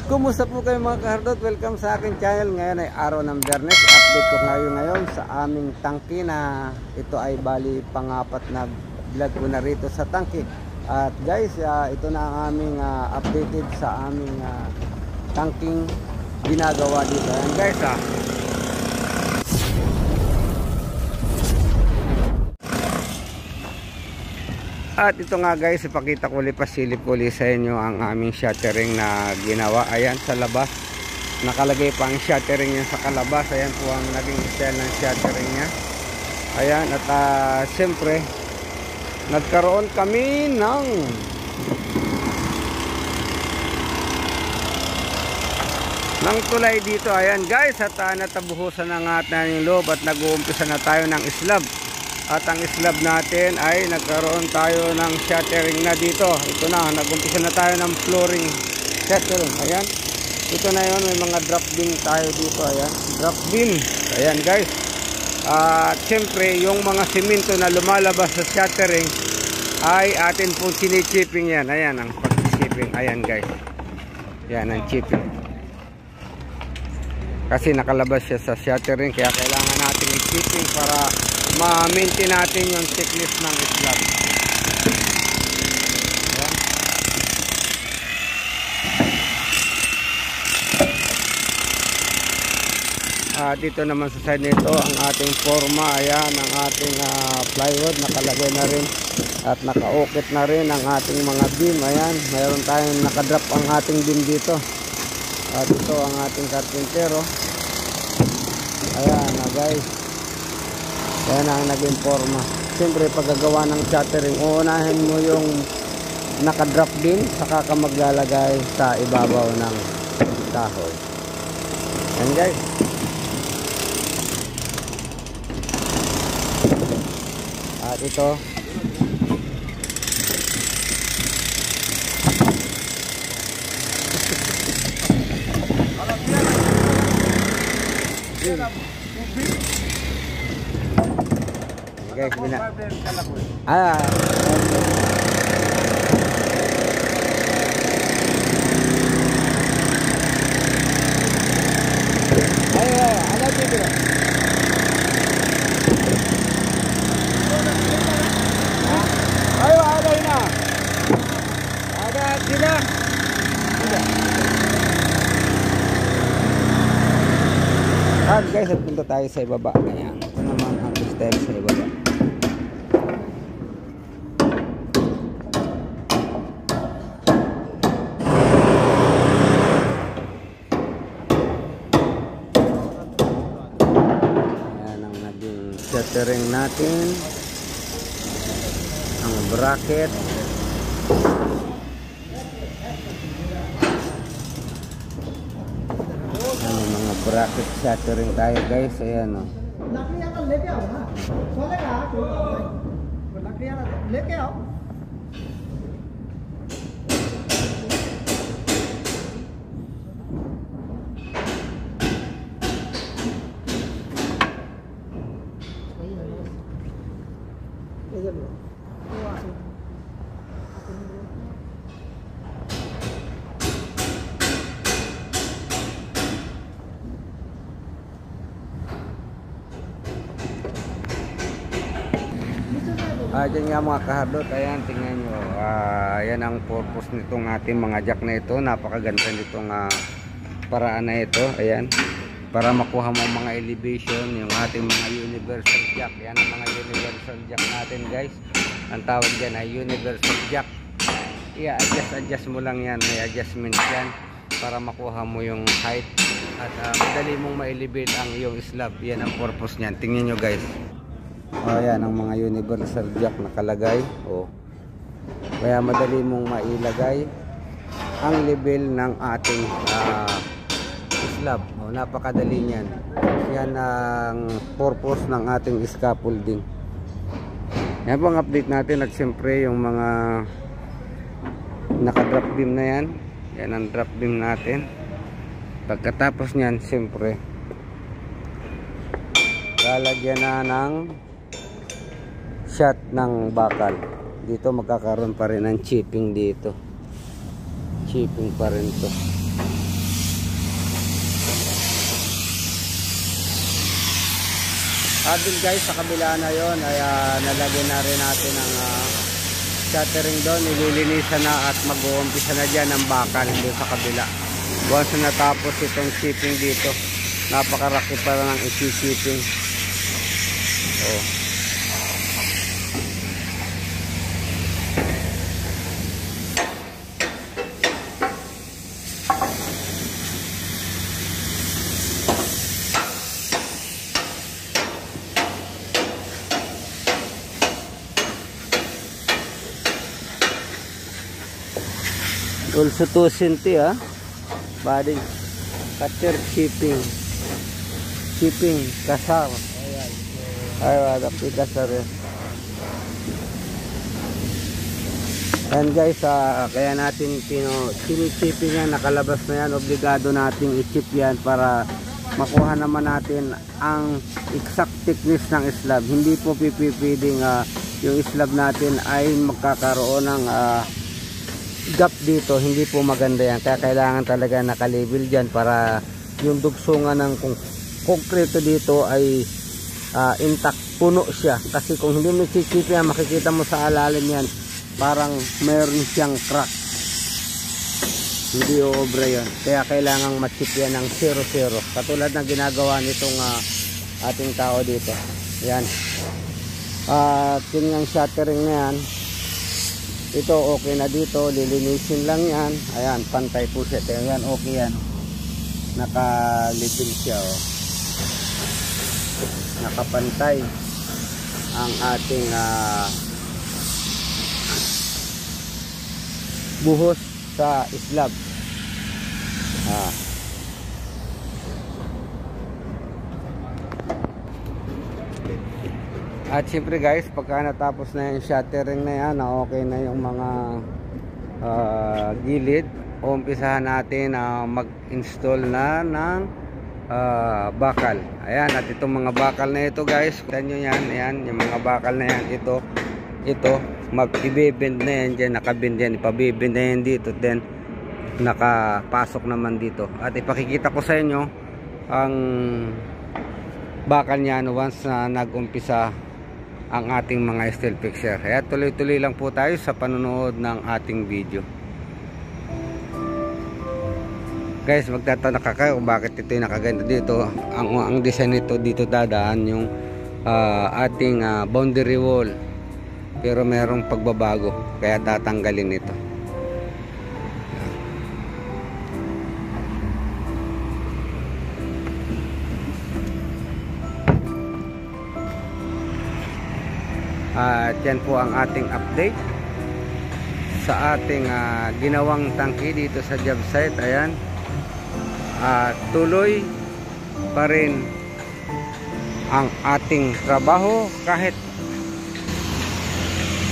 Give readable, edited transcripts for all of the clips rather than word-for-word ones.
Kumusta po kayo mga kahardot? Welcome sa aking channel. Ngayon ay araw ng Biyernes. Update ko ngayon sa aming tangke na ito ay bali pangapat na vlog ko na rito sa tangke. At guys, ito na ang aming updated sa aming tangking ginagawa dito. Ayan guys At ito nga guys, ipakita ko ulit, pasilip ko ulit sa inyo ang aming shuttering na ginawa. Ayan sa labas, nakalagay pa ang shuttering niya sa kalabas. Ayan po ang naging style ng shuttering niya. Ayan, at siyempre nagkaroon kami ng tulay dito. Ayan guys, at natabuhusan na nga natin yung loob at nag-uumpisa na tayo ng slab. At ang slab natin ay nagkaroon tayo ng shuttering na dito. Ito na, nag-umpisa na tayo ng flooring shuttering. Ayan, ito na yun, may mga drop beam tayo dito. Ayan, drop beam. Ayan guys, at siyempre yung mga simento na lumalabas sa shuttering ay atin pong sinichipping yan. Ayan ang pag-chipping. Ayan guys, yan ang chipping, kasi nakalabas siya sa shuttering, kaya kailangan natin i-chipping para ma-maintain natin yung thickness ng slab. Dito naman sa side nito ang ating forma. Ayan ang ating plywood, nakalagay na rin at naka-ukit na rin ang ating mga beam. Ayan, mayroon tayong nakadrop ang ating beam dito. At ito ang ating carpentero. Ayan guys, yan ang naging forma. Siyempre paggagawa ng shuttering, uunahin mo yung nakadrop din, saka ka maglalagay sa ibabaw ng kahoy. Yan guys. At ito, guys, ada dito. Ayo, ada ina. Ada sila. Guys, at punta tayo sa ibaba. Ayan, ito naman ang style sa ibaba. Ayan ang naging shuttering natin, ang bracket. Bracket shuttering tayo guys. Ayan o. Dyan nga mga kahardot, ayan, tingnan nyo. Ayan ang purpose nitong ating mga jack na ito. Napakaganda nitong paraan na ito. Ayan, para makuha mo mga elevation, yung ating mga universal jack. Yan ang mga universal jack natin guys. Ang tawag dyan ay universal jack. Adjust mo lang yan. May adjustment yan para makuha mo yung height at madali mong ma-elevate ang iyong slab. Yan ang purpose nyan. Tingnan nyo guys. Ayan ang mga universal jack nakalagay. Kaya madali mong mailagay ang level ng ating slab. Napakadali niyan. Yan ang purpose ng ating scaffolding. Yan po ang update natin. At siyempre yung mga nakadrop beam na yan, yan ang drop beam natin. Pagkatapos nyan, siyempre lalagyan na ng shot ng bakal. Dito magkakaroon pa rin ng chipping dito. Chipping pa rin to. Doon guys, sa kabila na yon ay nalagyan na rin natin ang shuttering doon. Nililinisan na at mag-uumpisa na dyan ang bakal doon sa kabila. Once na natapos itong shipping dito, napakaraki pa ng isi-shipping. Oh. Also 220 bading cutter shipping kasar ay ada kasar ya. And guys, kaya natin shipping yan, nakalabas na yan, obligado nating i-ship yan para makuha naman natin ang exact thickness ng slab. Hindi po pipipiding yung slab natin ay magkakaroon ng gap dito, hindi po maganda yan. Kaya kailangan talaga nakalabel dyan para yung dugsungan ng konkreto dito ay intact, puno siya. Kasi kung hindi mo chichip yan, makikita mo sa alalim yan, parang mayroon siyang crack, hindi obra yan. Kaya kailangan matchip yan ng 0-0, katulad ng ginagawa nitong ating tao dito. Yan, yung shuttering na yan, ito okay na dito, lilinisin lang yan. Ayan, pantay po siya. Ayan, okay yan, nakalipin siya, oh. Nakapantay ang ating buhos sa slab. At syempre guys, pagka natapos na yung shuttering na yan, okay na yung mga gilid, umpisahan natin mag-install na ng bakal. Ayan, at itong mga bakal na ito guys, kita nyo yan, ayan, yung mga bakal na yan, ito mag-ibibend na yan dyan, nakabend yan, ipabibend na yan dito, then nakapasok naman dito. At ipakikita ko sa inyo ang bakal niyan once na nag-umpisa ang ating mga steel fixture. Kaya tuloy-tuloy lang po tayo sa panonood ng ating video. Guys, magtatanong kayo kung bakit ito yung nakaganda dito. Ang design nito, dito dadaan yung ating boundary wall, pero merong pagbabago, kaya tatanggalin ito. At yan po ang ating update sa ating ginawang tangki dito sa job site. Ayan, tuloy pa rin ang ating trabaho kahit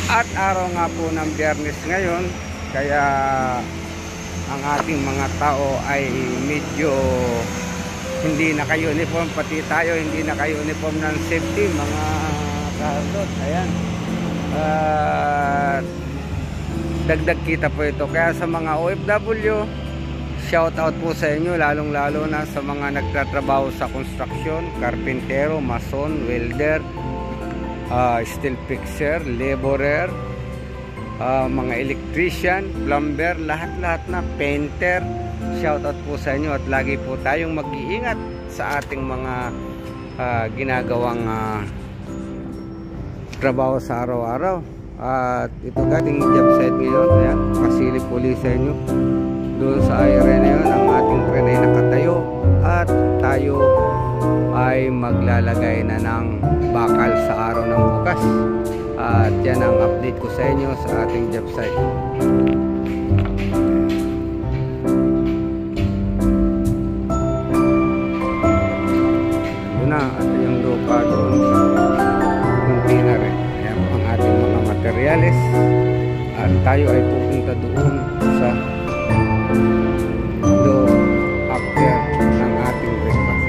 at araw nga po ng Biyernes ngayon, kaya ang ating mga tao ay medyo hindi naka-uniform, pati tayo hindi naka-uniform ng safety, mga kahaldot. Ayan, dagdag kita po ito. Kaya sa mga OFW, shout out po sa inyo, lalong lalo na sa mga nagtatrabaho sa construction, karpintero, mason, welder, steel fixer, laborer, mga electrician, plumber, lahat-lahat na, painter. Shout out po sa inyo, at lagi po tayong mag-iingat sa ating mga ginagawang trabaho sa araw-araw. At ito ating job site ngayon. Ayan, pasilip ulit sa inyo. Doon sa area na yun, ang ating crane ay nakatayo at tayo ay maglalagay na ng bakal sa araw ng bukas. At yan ang update ko sa inyo sa ating job site. Ito na, at yung lupa doon sa container. Ayan po ang ating mga materyales. At tayo ay pupunta doon sa after ng ating breakfast.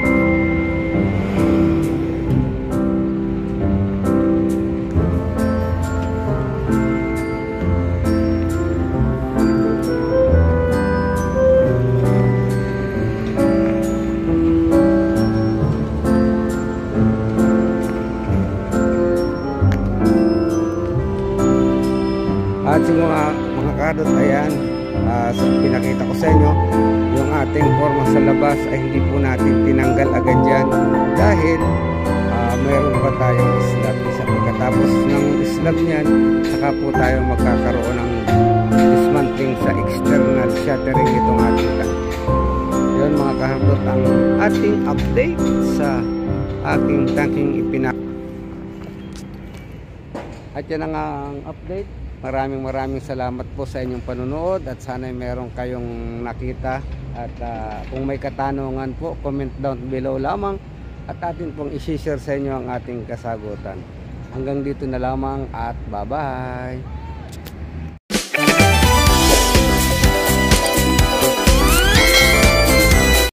kahadot, ayan, pinakita ko sa inyo yung ating forma sa labas ay hindi po natin tinanggal agad yan dahil meron pa tayong slab. Pagkatapos ng slab niyan, saka po tayo magkakaroon ng dismantling sa external shuttering itong ating tank. Yun mga kahadot ang ating update sa ating tanking at yan ang update. Maraming salamat po sa inyong panunood at sana meron kayong nakita at kung may katanungan po, comment down below lamang at atin pong i-share sa inyo ang ating kasagutan. Hanggang dito na lamang at bye bye.